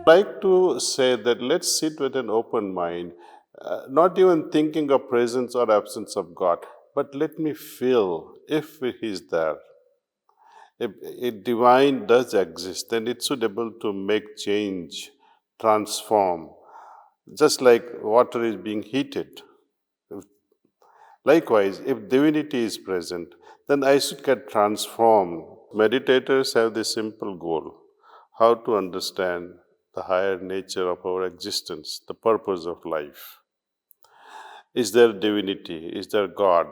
Like to say that let's sit with an open mind, not even thinking of presence or absence of God, but let me feel if He is there. If divine does exist, then it should able to make change, transform, just like water is being heated. Likewise, if divinity is present, then I should get transformed. Meditators have this simple goal: how to understand the higher nature of our existence, the purpose of life. Is there divinity? Is there God?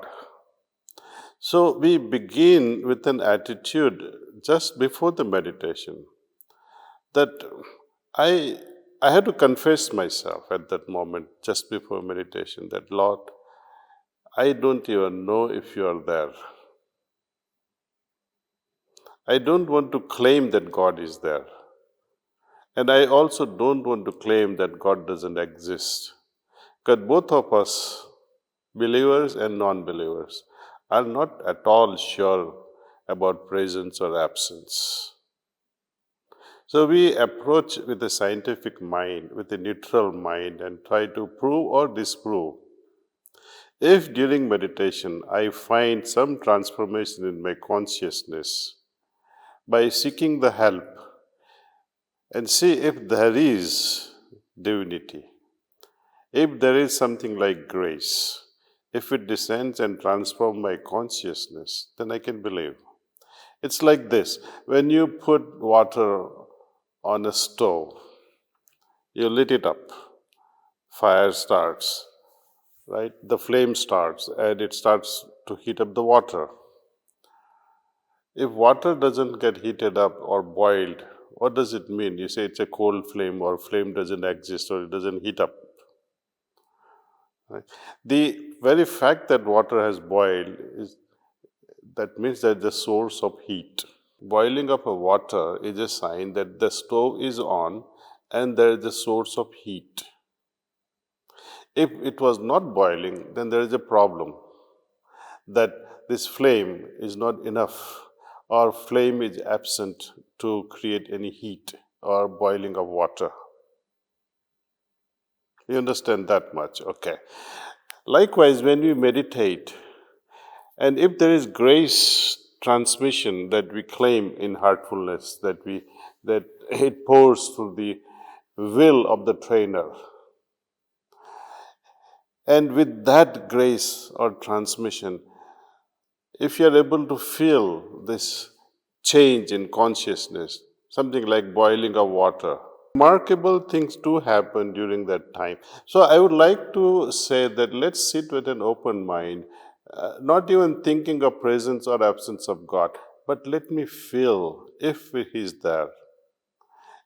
So we begin with an attitude just before the meditation that I I had to confess myself at that moment just before meditation that Lord, I don't even know if you are there. I don't want to claim that God is there. And I also don't want to claim that God doesn't exist. Because both of us, believers and non believers, are not at all sure about presence or absence. So we approach with a scientific mind, with a neutral mind, and try to prove or disprove. If during meditation I find some transformation in my consciousness, by seeking the help and see if there is divinity, if there is something like grace, if it descends and transforms my consciousness, then I can believe. It's like this: when you put water on a stove, you lit it up, fire starts, right? The flame starts and it starts to heat up the water. If water doesn't get heated up or boiled, what does it mean? You say it's a cold flame or flame doesn't exist or it doesn't heat up. Right? The very fact that water has boiled is that means that the source of heat. Boiling of a water is a sign that the stove is on and there is a source of heat. If it was not boiling, then there is a problem that this flame is not enough or flame is absent to create any heat or boiling of water. You understand that much? Okay. Likewise, when we meditate, and if there is grace transmission that we claim in heartfulness, that it pours through the will of the trainer, and with that grace or transmission, if you are able to feel this change in consciousness, something like boiling of water, remarkable things do happen during that time. So I would like to say that let's sit with an open mind, not even thinking of presence or absence of God, but let me feel if He is there.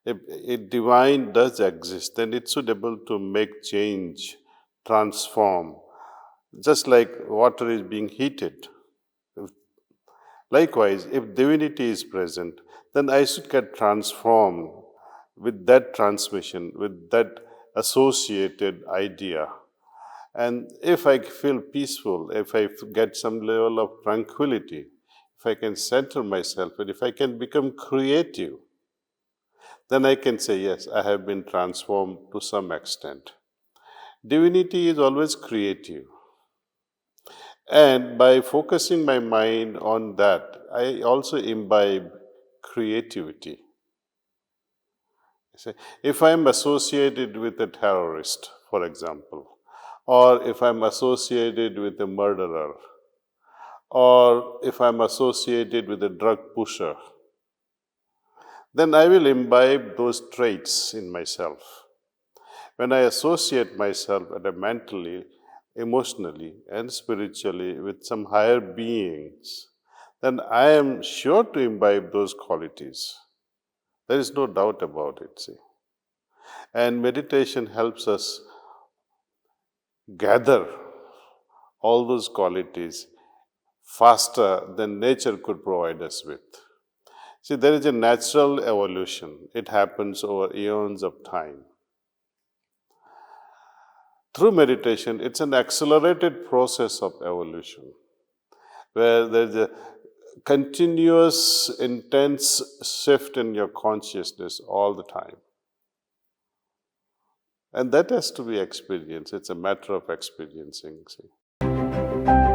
If divine does exist, then it should able to make change, transform, just like water is being heated. Likewise, if divinity is present, then I should get transformed with that transmission, with that associated idea. And if I feel peaceful, if I get some level of tranquility, if I can center myself, and if I can become creative, then I can say, yes, I have been transformed to some extent. Divinity is always creative. And by focusing my mind on that, I also imbibe creativity. If I'm associated with a terrorist, for example, or if I'm associated with a murderer, or if I'm associated with a drug pusher, then I will imbibe those traits in myself. When I associate myself at a mentally, emotionally, and spiritually with some higher beings, then I am sure to imbibe those qualities. There is no doubt about it, see. And meditation helps us gather all those qualities faster than nature could provide us with. See, there is a natural evolution. It happens over eons of time. Through meditation, it's an accelerated process of evolution where there's a continuous, intense shift in your consciousness all the time. And that has to be experienced. It's a matter of experiencing. See.